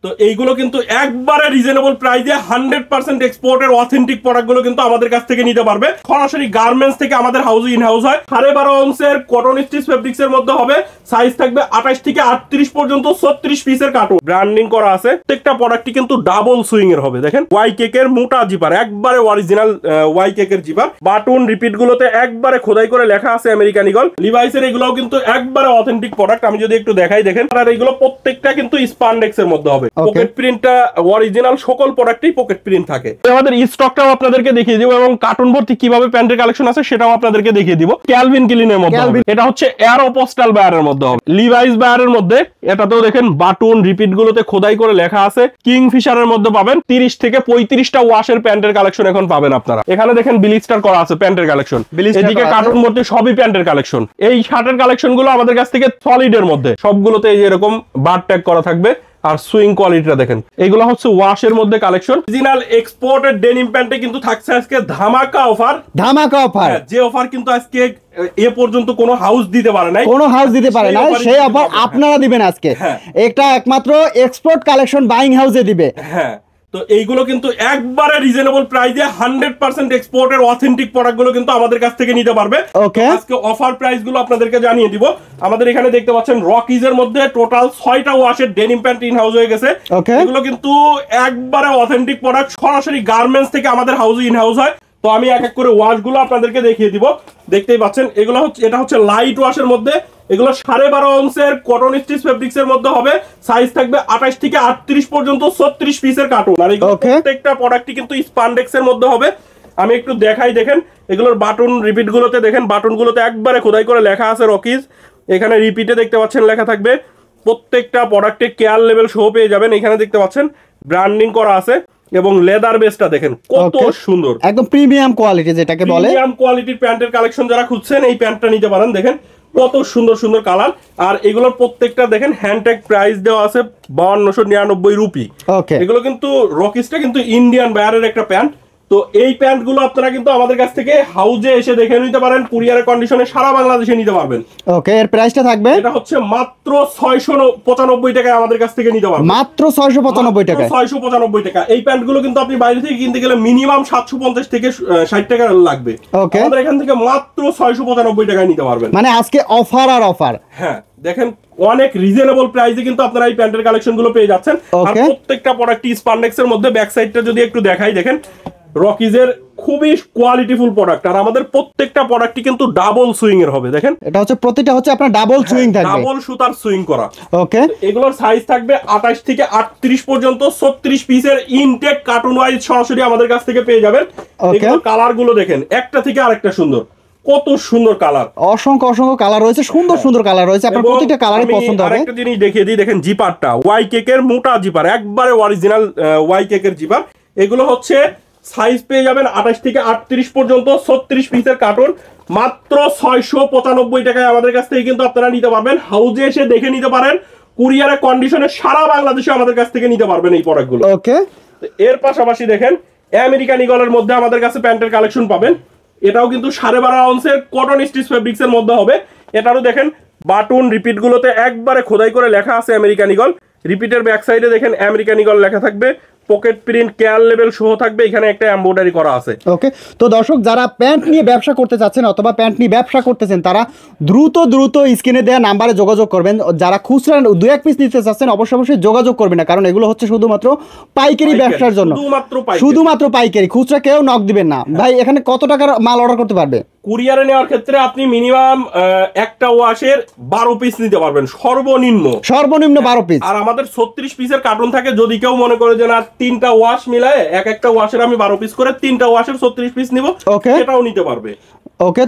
তো এইগুলো কিন্তু একবারে রিজনেবল প্রাইসে 100% এক্সপোর্টের অথেন্টিক প্রোডাক্টগুলো কিন্তু আমাদের কাছ থেকে নিতে পারবে। সরাসরি গার্মেন্টস থেকে আমাদের হাউস ইন হাউস হয়। 12.5 অংশের কটন স্টিচ ফেব্রিক্স এর মধ্যে হবে। সাইজ থাকবে 28 থেকে 38 পর্যন্ত 36 পিসের কার্টুন ব্র্যান্ডিং করা আছে। প্রত্যেকটা প্রোডাক্টই কিন্তু ডাবল সুইং এর হবে। দেখেন ওয়াই কেকের মোটা জিপার, একবারে অরিজিনাল ওয়াই কেকের জিপার। বাটন রিপিট গুলোতে একবারে খোদাই করে লেখা আছে আমেরিকান ঈগল। লিভাইসের এগুলোও কিন্তু একবারে অথেন্টিক প্রোডাক্ট। আমি যদি একটু দেখাই, দেখেন আর এগুলো প্রত্যেকটা কিন্তু স্পান্ডেক্স এর মধ্যে হবে। পকেট প্রিন্টটা অরিজিনাল, সকল প্রোডাক্টই পকেট প্রিন্ট থাকে। আমাদের স্টকটাও আপনাদেরকে দেখিয়ে দিব এবং কার্টুন ভর্তি কিভাবে প্যান্টের কালেকশন আছে সেটাও আপনাদেরকে দেখিয়ে দিব। ক্যালভিন ক্লিনের মধ্যে হবে। এটা হচ্ছে এরোপোস্টাল বায়ারের মধ্যে হবে। লিভাইস বায়ারের মধ্যে এটাতেও দেখেন বাটন রিপিট গুলোতে খোদাই করে লেখা আছে। কিংফিশারের মধ্যে পাবেন 30 থেকে 35টা ওয়াশের প্যান্টের কালেকশন এখন পাবেন আপনারা। এখানে দেখেন ব্লিস্টার করা আছে প্যান্টের কালেকশন। এদিকে কার্টুন ভর্তি সবই প্যান্টের কালেকশন। এই শার্টের কালেকশন গুলো আমাদের কাছ থেকে সলিড এর মধ্যে সবগুলোতে এই এরকম বার ট্যাগ করা থাকবে। আর সুইং কোয়ালিটিটা দেখেন, এগুলো হচ্ছে ওয়াশের মধ্যে কালেকশন। অরিজিনাল এক্সপোর্টেড ডেনিম প্যান্টে কিন্তু থাকছে আজকে ধামাকা অফার। যে অফার কিন্তু আজকে এ পর্যন্ত কোনো হাউস দিতে পারে নাই, সেই অফার আপনারা দিবেন আজকে। এটা একমাত্র এক্সপোর্ট কালেকশন বাইং হাউসে দিবে। হ্যাঁ, তো এইগুলো কিন্তু একবারে রিজনেবল প্রাইসে 100% এক্সপোর্টের অথেন্টিক প্রোডাক্টগুলো কিন্তু আমাদের কাছ থেকে নিতে পারবে। আজকে অফার প্রাইস গুলো আপনাদেরকে জানিয়ে দিব। আমাদের এখানে দেখতে পাচ্ছেন রকিজ এর মধ্যে টোটাল 6টা ওয়াশের ডেনিম প্যান্ট ইন হাউস হয়ে গেছে। এগুলো কিন্তু একবারে অথেন্টিক প্রোডাক্ট, সরাসরি গার্মেন্টস থেকে আমাদের হাউস ইন হাউস হয়। তো আমি এক এক করে ওয়াশ গুলো আপনাদেরকে দেখিয়ে দিব। দেখতেই পাচ্ছেন এগুলো হচ্ছে, এটা হচ্ছে লাইট ওয়াশের মধ্যে। এগুলো 12.5 অংশের কটন স্টিচ ফেব্রিক্স এর মধ্যে হবে। সাইজ থাকবে 28 থেকে 38 পর্যন্ত 36 পিসের কার্টুন। আর এগুলো প্রত্যেকটা প্রোডাক্টই কিন্তু স্পান্ডেক্স এর মধ্যে হবে। আমি একটু দেখাই, দেখেন এগুলোর বাটন রিপিট গুলোতে দেখেন, বাটন গুলোতে একবারে খোদাই করে লেখা আছে রকিজ। এখানে রিপিটে দেখতে পাচ্ছেন লেখা থাকবে। প্রত্যেকটা প্রোডাক্টে কেয়ার লেভেল সহ পেয়ে যাবেন। এখানে দেখতে পাচ্ছেন ব্র্যান্ডিং করা আছে এবং লেদার বেসটা দেখেন কত সুন্দর, একদম প্রিমিয়াম কোয়ালিটি যেটাকে বলে। প্রিমিয়াম কোয়ালিটির প্যান্টের কালেকশন যারা খুঁজছেন এই প্যান্টটা নিতে পারেন। দেখেন কত সুন্দর সুন্দর কালার। আর এগুলোর প্রত্যেকটা দেখেন হ্যান্ডট্যাগ প্রাইস দেওয়া আছে 5299 রুপি। এগুলো কিন্তু রকিজটা কিন্তু ইন্ডিয়ান বায়ারের একটা প্যান্ট। তো এই প্যান্ট গুলো আপনারা কিন্তু আমাদের কাছ থেকে হাউজে এসে দেখে নিতে পারেন। কুরিয়ারের কন্ডিশনে সারা বাংলাদেশে নিতে পারবেন। এর প্রাইসটা থাকবে, এটা হচ্ছে মাত্র 695 টাকায় আমাদের কাছ থেকে নিতে পারবেন। মাত্র 695 টাকা। 695 টাকা। এই প্যান্ট গুলো কিন্তু আপনি বাইরে থেকে কিনতে গেলে মিনিমাম 750 থেকে 60 টাকা লাগবে। আমাদের এখান থেকে মাত্র 695 টাকায় নিতে পারবেন। মানে আজকে অফার আর অফার। হ্যাঁ, দেখেন অনেক রিজনেবল প্রাইসে কিন্তু আপনারা এই প্যান্টের কালেকশন গুলো পেয়ে যাচ্ছেন। আর প্রত্যেকটা প্রোডাক্ট স্পান্ডেক্স এর মধ্যে। ব্যাক সাইডটা যদি একটু দেখাই, দেখেন রকিজের খুবই কোয়ালিটিফুল প্রোডাক্ট। আর আমাদের প্রত্যেকটা প্রোডাক্টই কিন্তু ডাবল সুইং এর হবে। দেখেন এটা হচ্ছে প্রতিটা হচ্ছে আপনার ডাবল সুইং থাকবে, ডাবল সুতার সুইং করা। এগুলোর সাইজ থাকবে 28 থেকে 38 পর্যন্ত 36 পিসের ইনটেক কার্টুন ওয়াইজ সরাসরি আমাদের কাছ থেকে পেয়ে যাবেন। এগুলোর কালার গুলো দেখেন, একটা থেকে আরেকটা সুন্দর, কত সুন্দর কালার। অসংখ্য অসংখ্য কালার রয়েছে, সুন্দর সুন্দর কালার রয়েছে। আপনার প্রত্যেকটা কালারই পছন্দ হবে। আরেকটা জিনিস দেখিয়ে দিই, দেখেন জিপারটা ওয়াই কেকের মোটা জিপার, একবারে অরিজিনাল ওয়াই কেকের জিপার। এগুলো হচ্ছে সাইজ পেয়ে যাবেন 28 থেকে 38 পর্যন্ত 36 পিসের কার্টুন। মাত্র 695 টাকায় আমাদের কাছ থেকে কিন্তু আপনারা নিতে পারবেন। হাউজে এসে দেখে নিতে পারেন। কুরিয়ারের কন্ডিশনে সারা বাংলাদেশে আমাদের কাছ থেকে নিতে পারবেন এই প্রোডাক্টগুলো। এর পাশাপাশি দেখেন আমেরিকান ঈগলের মধ্যে আমাদের কাছে প্যান্টের কালেকশন পাবেন। এটাও কিন্তু 12.5 আউন্সের কটন স্টিচ ফেব্রিক্স এর মধ্যে হবে। এটারও দেখেন বাটন রিপিট গুলোতে একবারে খোদাই করে লেখা আছে আমেরিকান ঈগল। রিপিটের ব্যাক সাইডে দেখেন আমেরিকান ঈগল লেখা থাকবে। পকেট প্রিন্ট কেয়ার লেভেল সহ থাকবে। এখানে একটা এমব্রয়ডারি করা আছে। তো দর্শক যারা প্যান্ট নিয়ে ব্যবসা করতে চাচ্ছেন অথবা প্যান্ট নিয়ে ব্যবসা করতেছেন তারা দ্রুত স্ক্রিনে দেওয়া নাম্বারে যোগাযোগ করবেন। যারা খুচরা 2-1 পিস নিতে চাচ্ছেন অবশ্যই যোগাযোগ করবেন না, কারণ এগুলো হচ্ছে শুধুমাত্র পাইকারি ব্যবসার জন্য, শুধুমাত্র পাইকারি। খুচরা কেউ নক দিবেন না। ভাই এখানে কত টাকার মাল অর্ডার করতে পারবে? কুরিয়ারে নেওয়ার ক্ষেত্রে আপনি মিনিমাম একটা ওয়াশের 12 পিস নিতে পারবেন, সর্বনিম্ন 12 পিস। আর আমাদের 36 পিসের কার্টুন থাকে। যদি কেউ মনে করে যে না 3টা ওয়াশ মিলায় একটা ওয়াশের আমি 12 পিস করে 3টা ওয়াশের 36 পিস নিব, সেটাও নিতে পারবে।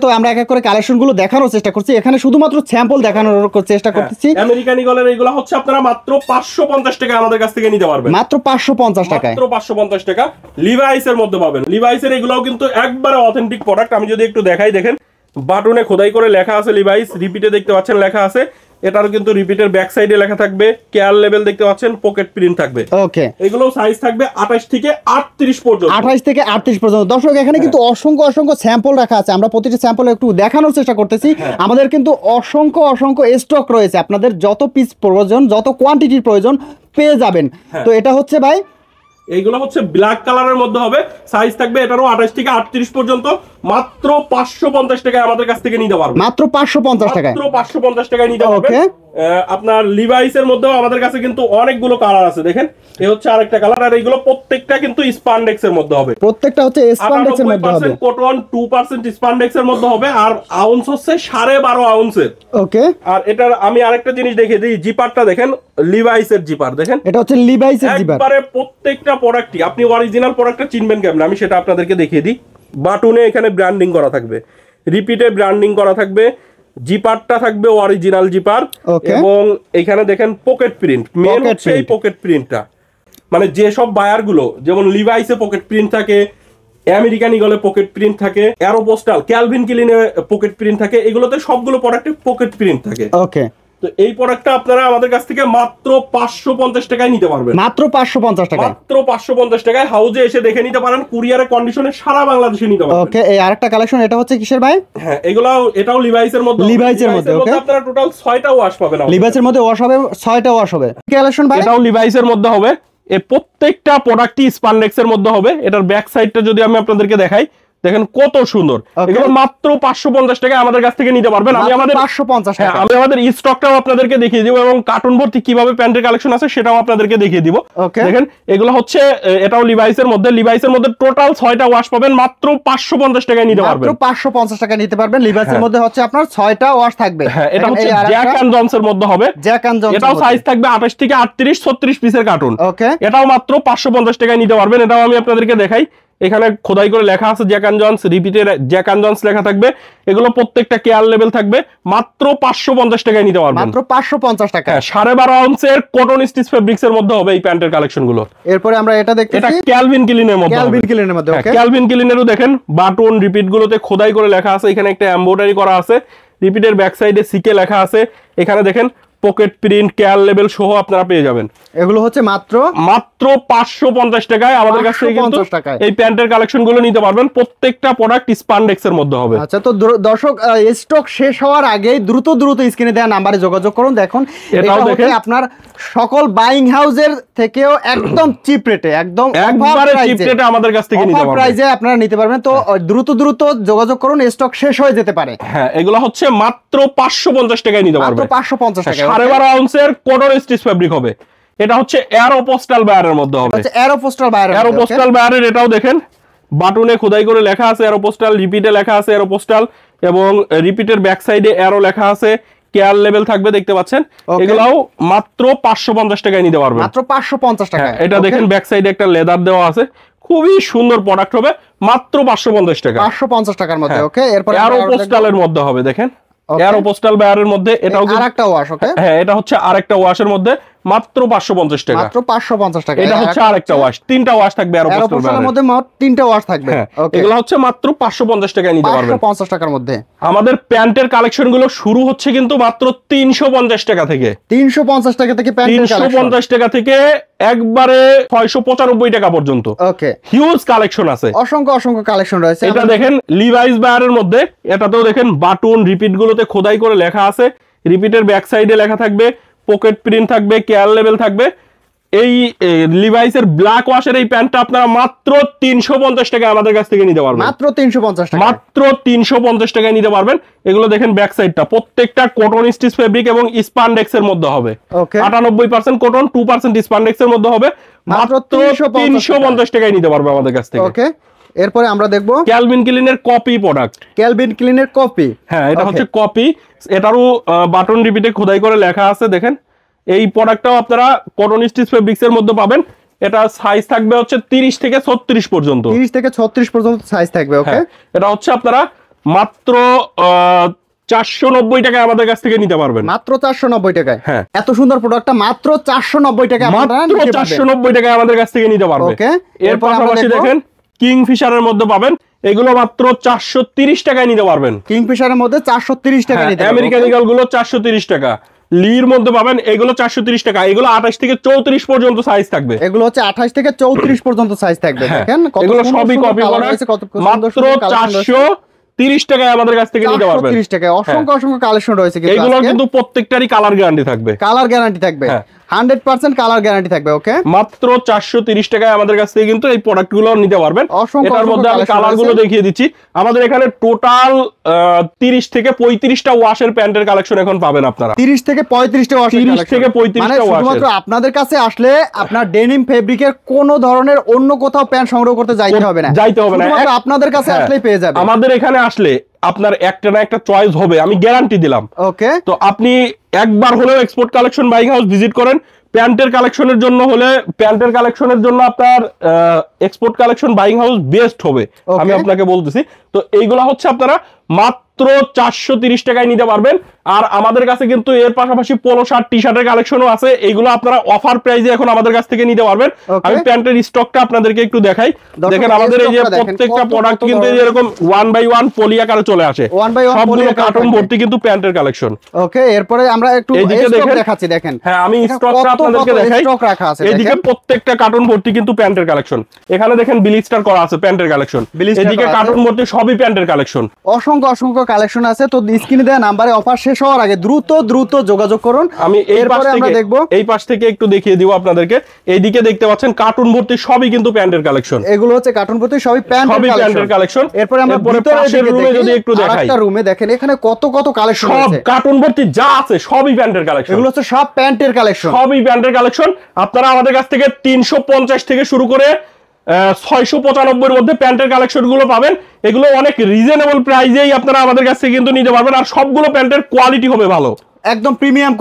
তো আমরা এক এক করে কালেকশন গুলো দেখানোর চেষ্টা করছি। এখানে শুধুমাত্র স্যাম্পল দেখানোর চেষ্টা করতেছি। আমেরিকান ঈগলের এগুলো হচ্ছে আপনারা মাত্র 550 টাকা আমাদের কাছ থেকে নিতে পারবেন। মাত্র 550 টাকা। মাত্র 550 টাকা। লিভাইস এর মধ্যে পাবেন। লিভাইসের এগুলোও কিন্তু একবারে অথেন্টিক প্রোডাক্ট। আমি যদি একটু দেখাই, দেখেন বাটনে খোদাই করে লেখা আছে লিভাইস। রিপিটে দেখতে পাচ্ছেন লেখা আছে। এটারও কিন্তু রিপিটের ব্যাক সাইডে লেখা থাকবে, কেয়ার লেভেল দেখতে পাচ্ছেন, পকেট প্রিন্ট থাকবে। ওকে, এগুলো সাইজ থাকবে 28 থেকে 38 পর্যন্ত। 28 থেকে 38 পর্যন্ত। দর্শক এখানে কিন্তু অসংখ্য স্যাম্পল রাখা আছে, আমরা প্রতিটি স্যাম্পল একটু দেখানোর চেষ্টা করতেছি। আমাদের কিন্তু অসংখ্য স্টক রয়েছে, আপনাদের যত পিস প্রয়োজন, যত কোয়ান্টিটির প্রয়োজন পেয়ে যাবেন। তো এটা হচ্ছে ভাই, এইগুলো হচ্ছে ব্ল্যাক কালারের মধ্যে হবে, সাইজ থাকবে এটারও 28 থেকে 38 পর্যন্ত। মাত্র 550 টাকায় আমাদের কাছ থেকে নিতে পারবেন, মাত্র 550 টাকায়, মাত্র 550 টাকায় নিতে পারবেন। ওকে, আপনার লিভাইসের মধ্যেও আমাদের কাছে কিন্তু অনেকগুলো কালার আছে, দেখেন এই হচ্ছে আরেকটা কালার। আর এইগুলো প্রত্যেকটা কিন্তু স্পান্ডেক্সের মধ্যে হবে, প্রত্যেকটা হচ্ছে স্পান্ডেক্সের মধ্যে হবে, কটন 2% স্পান্ডেক্সের মধ্যে হবে। আর আউন্স হচ্ছে 12.5 আউন্সের। ওকে, আর এটার আমি আরেকটা জিনিস দেখিয়ে দিই, জিপারটা দেখেন, লিভাইসের জিপার দেখেন, এটা হচ্ছে লিভাইসের জিপার। একবারে প্রত্যেকটা প্রোডাক্টই আপনি অরিজিনাল প্রোডাক্টটা চিনবেন কেমন, আমি সেটা আপনাদেরকে দেখিয়ে দিই। বাটনে এখানে ব্র্যান্ডিং করা থাকবে, রিপিটে ব্র্যান্ডিং করা থাকবে, জিপারটা থাকবে অরিজিনাল জিপার, এবং এখানে দেখেন পকেট প্রিন্ট, মেন হচ্ছে এই পকেট প্রিন্টটা। মানে যে সব বায়ার গুলো, যেমন লিভাইসে পকেট প্রিন্ট থাকে, আমেরিকান ইগলে পকেট প্রিন্ট থাকে, অ্যারোপোস্টাল, ক্যালভিন ক্লিনে পকেট প্রিন্ট থাকে, এগুলোতে সবগুলো প্রোডাক্টে পকেট প্রিন্ট থাকে। ওকে, তো এই প্রোডাক্টটা আপনারা আমাদের কাছ থেকে মাত্র 550 টাকায় নিতে পারবেন, মাত্র 550 টাকা, মাত্র 550 টাকায় হাউজে এসে দেখে নিতে পারেন, কুরিয়ারের কন্ডিশনে সারা বাংলাদেশে নিতে পারবেন। ওকে, এই আরেকটা কালেকশন, এটা হচ্ছে কিসের ভাই? হ্যাঁ, এটাও লিভাইসের মধ্যে, লিভাইসের মধ্যে। ওকে, আপনারা টোটাল 6টা ওয়াশ পাবেন, লিভাইসের মধ্যে ওয়াশ হবে, 6টা ওয়াশ হবে। কালেকশন ভাই, এটাও লিভাইসের মধ্যে হবে। এই প্রত্যেকটা প্রোডাক্টই স্পান্ডেক্সের মধ্যে হবে। এটার ব্যাক সাইডটা যদি আমি আপনাদেরকে দেখাই, দেখেন কত সুন্দর। এগুলো মাত্র 550 টাকা আমাদের কাছ থেকে নিতে পারবেন। আমি আমাদের 550 টাকা, আমি আমাদের স্টকটাও আপনাদেরকে দেখিয়ে দিব, এবং কার্টুন ভর্তি কিভাবে প্যান্টের কালেকশন আছে সেটাও আপনাদেরকে দেখিয়ে দিব। দেখেন এগুলো হচ্ছে, এটাও লিভাইসের মধ্যে টোটাল 6টা ওয়াশ পাবেন, মাত্র 550 টাকায় নিতে পারবেন, মাত্র 550 টাকা নিতে পারবেন। লিভাইসের মধ্যে হচ্ছে আপনার 6টা ওয়াশ থাকবে। হ্যাঁ, এটা হচ্ছে জ্যাক এন্ড জনসের মধ্যে হবে, জ্যাক এন্ড জনস, এটাও সাইজ থাকবে 28 থেকে 38, 36 পিসের কার্টুন। ওকে, এটাও মাত্র 550 টাকায় নিতে পারবেন। এটাও আমি আপনাদেরকে দেখাই, এখানে খোদাই করে লেখা আছে জ্যাক এন্ড জনস, রিপিটের জ্যাক এন্ড জনস লেখা থাকবে। এগুলো প্রত্যেকটা কেয়ার লেভেল থাকবে, মাত্র 550 টাকায় নিতে পারবেন, মাত্র 550 টাকা। 12.5 আউন্সের কটন স্টিচ ফেব্রিক্স এর মধ্যে হবে এই প্যান্টের কালেকশন গুলো। এরপরে আমরা এটা দেখতেছি, এটা ক্যালভিন ক্লিনের মধ্যে, ক্যালভিন ক্লিনের মধ্যে। ওকে, ক্যালভিন ক্লিনেরও দেখেন বাটন রিপিট গুলোতে খোদাই করে লেখা আছে, এখানে একটা এমব্রয়ডারি করা আছে, রিপিটের ব্যাক সাইডে সিকে লেখা আছে, এখানে দেখেন পকেট প্রিন্ট, কেয়ার লেভেল সহ আপনারা পেয়ে যাবেন। এগুলো হচ্ছে মাত্র 550 টাকায় আমাদের কাছ থেকে কিন্তু এই প্যান্টের কালেকশন গুলো নিতে পারবেন। প্রত্যেকটা প্রোডাক্ট স্পান্ডেক্স এর মধ্যে হবে। আচ্ছা, তো দর্শক স্টক শেষ হওয়ার আগে দ্রুত স্ক্রিনে দেওয়া নাম্বারে যোগাযোগ করুন। দেখুন এটাও দেখেন আপনার সকল বাইং হাউসের থেকেও একদম চিপ রেটে, একদম একবারে চিপ রেটে আমাদের কাছ থেকে নিতে পারবেন, প্রাইসে আপনারা নিতে পারবেন। তো দ্রুত যোগাযোগ করুন, স্টক শেষ হয়ে যেতে পারে। হ্যাঁ, এগুলো হচ্ছে মাত্র 550 টাকায় নিতে পারবেন, মাত্র 550 টাকা। 12.5 আউন্সের কটন স্টিচ ফেব্রিক হবে। এটা হচ্ছে অ্যারোপোস্টাল বায়ারের মধ্যে হবে, আচ্ছা অ্যারোপোস্টাল বায়ারের। এটাও দেখেন বাটনে খোদাই করে লেখা আছে অ্যারোপোস্টাল, রিপিটে লেখা আছে অ্যারোপোস্টাল, এবং রিপিটের ব্যাক সাইডে অ্যারো লেখা আছে, কেয়ার লেভেল থাকবে, দেখতে পাচ্ছেন। এগুলাও মাত্র 550 টাকায় নিতে পারবেন, মাত্র 550 টাকা। এটা দেখেন ব্যাক সাইডে একটা লেদার দেওয়া আছে, খুবই সুন্দর প্রোডাক্ট হবে, মাত্র 550 টাকা, 550 টাকার মধ্যে। ওকে, এরপর অ্যারোপোস্টালের মধ্যে হবে, দেখেন অ্যারোপোস্টাল বায়ারের মধ্যে। এটাও আরেকটা ওয়াশ। ওকে, হ্যাঁ, এটা হচ্ছে আরেকটা ওয়াশের মধ্যে, মাত্র 550 টাকা, মাত্র 550 টাকা। এটা হচ্ছে আরেকটা ওয়াশ, 3টা ওয়াশ থাকবে অ্যারোপোস্টালের মধ্যে, মোট 3টা ওয়াশ থাকবে। ওকে, এগুলো হচ্ছে মাত্র 550 টাকায় নিতে পারবেন, 550 টাকার মধ্যে। আমাদের প্যান্টের কালেকশন গুলো শুরু হচ্ছে কিন্তু মাত্র 350 টাকা থেকে, 350 টাকা থেকে প্যান্টের কালেকশন, 350 টাকা থেকে একবারে 695 টাকা পর্যন্ত। ওকে, হিউজ কালেকশন আছে, অসংখ্য কালেকশন রয়েছে। এটা দেখেন লিভাইস বায়ারের মধ্যে, এটাতেও দেখেন বাটন রিপিট গুলোতে খোদাই করে লেখা আছে, রিপিটের ব্যাক সাইডে লেখা থাকবে, পকেট প্রিন্ট থাকবে, কেয়ার লেভেল থাকবে। এই লিভাইসের ব্ল্যাক ওয়াশের এই প্যান্টটা আপনারা মাত্র 350 টাকা আমাদের কাছ থেকে নিতে পারবেন, মাত্র 350 টাকা, মাত্র 350 টাকায় নিতে পারবেন। এগুলো দেখেন ব্যাক সাইডটা প্রত্যেকটা কটন স্টিচ ফেব্রিক এবং স্পান্ডেক্স এর মধ্যে হবে, 98% কটন, 2% স্পান্ডেক্স এর মধ্যে হবে, মাত্র 350 টাকায় নিতে পারবে আমাদের কাছ থেকে। ওকে, এরপরে আমরা দেখব ক্যালভিন ক্লিনের কপি প্রোডাক্ট, ক্যালভিন ক্লিনের কপি। হ্যাঁ, এটা হচ্ছে কপি, এটারও বাটন রিপিটে খোদাই করে লেখা আছে, দেখেন। এই প্রোডাক্টটাও আপনারা কটন স্টিচ ফেব্রিক্স এর মধ্যে পাবেন। এটা সাইজ থাকবে হচ্ছে 30 থেকে 36 পর্যন্ত, 30 থেকে 36 পর্যন্ত সাইজ থাকবে। ওকে, এটা হচ্ছে আপনারা মাত্র 490 টাকায় আমাদের কাছ থেকে নিতে পারবেন, মাত্র 490 টাকায়। হ্যাঁ, এত সুন্দর প্রোডাক্টটা মাত্র 490 টাকা, মাত্র 490 টাকায় আমাদের কাছ থেকে নিতে পারবেন। ওকে, এর পাশাপাশি দেখেন কিংফিশারের মধ্যে পাবেন, এগুলো মাত্র 430 টাকায় নিতে পারবেন। কিংফিশারের মধ্যে 430 টাকা নিতে পারবেন। আমেরিকান ইগল গুলো 430 টাকা, লির মধ্যে পাবেন, এগুলো 430 টাকা, এগুলো 28 থেকে 34 পর্যন্ত সাইজ থাকবে। এগুলো হচ্ছে 28 থেকে 34 পর্যন্ত সাইজ থাকবে। দেখেন এগুলো সবই কপি প্রোডাক্ট, মাত্র 430 টাকায় আমাদের কাছ থেকে নিতে পারবেন। 430 টাকায় অসংখ্য অসংখ্য কালেকশন রয়েছে কিন্তু এগুলো আজকে। কিন্তু প্রত্যেকটারই কালার গ্যারান্টি থাকবে। কালার গ্যারান্টি থাকবে, 100% কালার গ্যারান্টি থাকবে। ওকে, মাত্র 430 টাকায় আমাদের কাছ থেকে কিন্তু এই প্রোডাক্টগুলো নিতে পারবেন। অসংখ্য এটার মধ্যে আমি কালারগুলো দেখিয়ে দিচ্ছি। আমাদের এখানে টোটাল 30 থেকে 35টা ওয়াশের প্যান্টের কালেকশন এখন পাবেন আপনারা। 30 থেকে 35টা ওয়াশের 30 কালেকশন, থেকে 35টা মানে ওয়াশের। শুধুমাত্র আপনাদের কাছে আসলে আপনার ডেনিম ফেব্রিকের কোন ধরনের অন্য কোথাও প্যান্ট সংগ্রহ করতে যাইতে হবে না, শুধুমাত্র আপনাদের কাছে আসলেই পেয়ে যাবেন। আমাদের এখানে আসলে আপনার একটা না একটা চয়েস হবে, আমি গ্যারান্টি দিলাম। ওকে, তো আপনি একবার হলেও export collection buying house visit করেন। প্যান্টের কালেকশনের জন্য হলে প্যান্টের কালেকশনের জন্য আপনার export collection buying house best হবে, আমি আপনাকে বলতেছি। তো এইগুলা হচ্ছে আপনারা মাত্র 430 টাকায় নিতে পারবেন। আর আমাদের কাছে কিন্তু এর পাশাপাশি পোলো শার্ট, টি শার্টের কালেকশনও আছে, এইগুলো আপনারা অফার প্রাইসে এখন আমাদের কাছ থেকে নিতে পারবেন। আমি প্যান্টের স্টকটা আপনাদেরকে একটু দেখাই। দেখেন আমাদের এই যে প্রত্যেকটা প্রোডাক্ট কিন্তু এরকম 1/1 পলি আকারে চলে আসে, সবগুলো কার্টুন ভর্তি কিন্তু প্যান্টের কালেকশন। ওকে, এরপরে আমরা একটু স্টক দেখাচ্ছি। দেখেন, হ্যাঁ আমি স্টকটা আপনাদেরকে দেখাই। স্টক রাখা আছে, এইদিকে প্রত্যেকটা কার্টুন ভর্তি কিন্তু প্যান্টের কালেকশন। এখানে দেখেন ব্লিস্টার করা আছে প্যান্টের কালেকশন, এদিকে কার্টুন ভর্তি সবই প্যান্টের কালেকশন। অসংখ্য অসংখ্য কালেকশন আছে। তো স্ক্রিনে দেওয়া নাম্বারে অফার শেষ হওয়ার আগে দ্রুত যোগাযোগ করুন। আমি এরপরে আমরা দেখব, এই পাশ থেকে একটু দেখিয়ে দিব আপনাদেরকে। এইদিকে দেখতে পাচ্ছেন কার্টুন ভর্তি সবই কিন্তু প্যান্টের কালেকশন। এগুলো হচ্ছে কার্টুন ভর্তি সবই প্যান্টের কালেকশন। এরপরে আমরা পাশের রুমে যদি একটু দেখাই, আরেকটা রুমে দেখেন এখানে কত কত কালেকশন সব আছে। কার্টুন ভর্তি যা আছে সবই প্যান্টের কালেকশন। এগুলো হচ্ছে সব প্যান্টের কালেকশন, সবই প্যান্টের কালেকশন। আপনারা আমাদের কাছ থেকে 350 থেকে শুরু করে 695 এর মধ্যে প্যান্টের কালেকশন গুলো পাবেন। এগুলো অনেক রিজনেবল প্রাইসেই আপনারা আমাদের কাছ থেকে কিন্তু নিতে পারবেন। আর সবগুলো প্যান্টের কোয়ালিটি হবে ভালো, একদম প্রিমিয়াম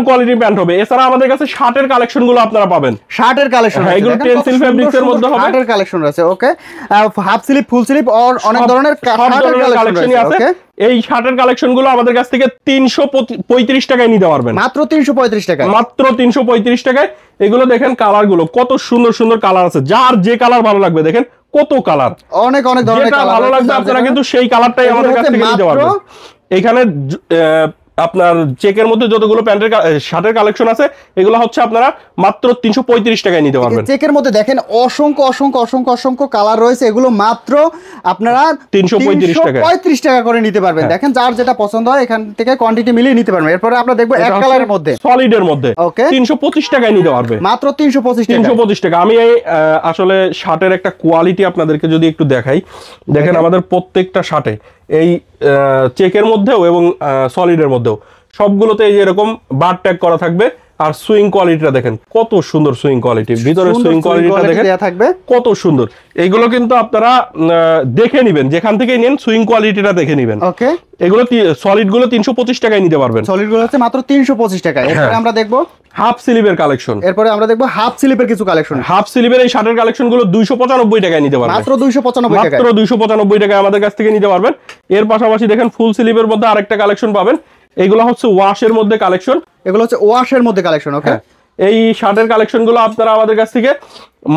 কোয়ালিটির প্যান্ট হবে। এছাড়া আমাদের কাছে শার্টের কালেকশন গুলো আপনারা পাবেন, শার্টের কালেকশন এগুলো টেনসিল ফেব্রিক্স এর মধ্যে হবে, শার্টের কালেকশন আছে। ওকে, হাফ স্লিপ, ফুল স্লিপ আর অনেক ধরনের শার্টের কালেকশন আছে। ওকে, এই শার্টের কালেকশন গুলো আমাদের কাছ থেকে 335 টাকায় নিতে পারবেন, মাত্র 335 টাকায়, মাত্র 335 টাকায়। এগুলো দেখেন কালার গুলো কত সুন্দর সুন্দর কালার আছে, যার যে কালার ভালো লাগবে দেখেন কত কালার, অনেক অনেক ধরনের কালার ভালো লাগবে আপনারা কিন্তু সেই কালারটাই আমাদের কাছ থেকে নিতে পারবেন। এখানে আপনার চেকের মধ্যে যতগুলো প্যান্টের শার্টের কালেকশন আছে এগুলো হচ্ছে আপনারা মাত্র 335 টাকায় নিতে পারবেন। চেকের মধ্যে দেখেন অসংখ্য অসংখ্য অসংখ্য অসংখ্য কালার রয়েছে, এগুলো মাত্র আপনারা 335 টাকা করে নিতে পারবেন। দেখেন যার যেটা পছন্দ হয় এখান থেকে কোয়ান্টিটি মিলিয়ে নিতে পারবেন। এরপরে আমরা দেখবো এক কালারের মধ্যে, সলিডের মধ্যে। ওকে, 325 টাকায় নিতে পারবে, মাত্র 325 টাকা। আমি এই আসলে শার্টের একটা কোয়ালিটি আপনাদেরকে যদি একটু দেখাই, দেখেন আমাদের প্রত্যেকটা শার্টে এই চেকের মধ্যেও এবং সলিডের মধ্যেও সবগুলোতে এই যে এরকম বার ট্যাগ করা থাকবে। আর সুইং কোয়ালিটিটা দেখেন কত সুন্দর, সুইং কোয়ালিটি, ভিতরে সুইং কোয়ালিটিটা দেখেন থাকবে কত সুন্দর। এইগুলো কিন্তু আপনারা দেখে নেবেন, যেখান থেকেই নেন সুইং কোয়ালিটিটা দেখে নেবেন। ওকে, এগুলো সলিড গুলো 325 টাকায় নিতে পারবেন, সলিড গুলো হচ্ছে মাত্র 325 টাকায়। এরপরে আমরা দেখবো হাফ স্লিভের কালেকশন। এরপরে আমরা দেখবো হাফ স্লিভের কিছু কালেকশন। হাফ স্লিভের এই শার্টের কালেকশন গুলো 295 টাকায় নিতে পারবেন, মাত্র 295 টাকা, মাত্র 295 টাকায় আমাদের কাছ থেকে নিতে পারবেন। এর পাশাপাশি দেখেন ফুল স্লিভের মধ্যে আরেকটা কালেকশন পাবেন, এগুলো হচ্ছে ওয়াশের মধ্যে কালেকশন, এগুলো হচ্ছে ওয়াশের মধ্যে কালেকশন। ওকে, এই শার্টের কালেকশন গুলো আপনারা আমাদের কাছ থেকে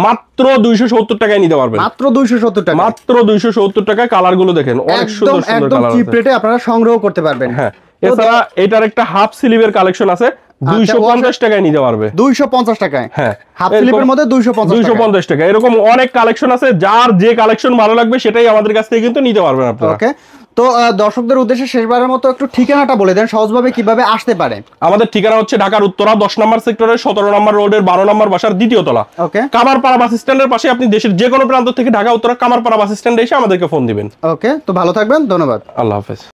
মাত্র 270 টাকায় নিতে পারবেন, মাত্র 270 টাকা, মাত্র 270 টাকায়। কালার গুলো দেখেন অনেক সুন্দর সুন্দর কালার আছে, চিপ রেটে আপনারা সংগ্রহ করতে পারবেন। হ্যাঁ, এছাড়া এটার একটা হাফ স্লিভের কালেকশন আছে, 250 টাকায় নিতে পারবে, 250 টাকায়। হ্যাঁ, হাফ স্লিভের মধ্যে 250 টাকা। এরকম অনেক কালেকশন আছে, যার যে কালেকশন ভালো লাগবে সেটাই আমাদের কাছ থেকে কিন্তু নিতে পারবেন আপনারা। ওকে, তো দর্শকদের উদ্দেশ্যে শেষবারের মতো একটু ঠিকানাটা বলে দেন সহজভাবে কিভাবে আসতে পারে। আমাদের ঠিকানা হচ্ছে ঢাকার উত্তরা 10 নম্বর সেক্টরের 17 নম্বর রোডের 12 নম্বর বাসার দ্বিতীয় তলা। ওকে, কামারপাড়া বাস স্ট্যান্ডের পাশে। আপনি দেশের যে কোনো প্রান্ত থেকে ঢাকা উত্তরা কামারপাড়া বাস স্ট্যান্ডে এসে আমাদেরকে ফোন দিবেন। ওকে, তো ভালো থাকবেন, ধন্যবাদ, আল্লাহ হাফেজ।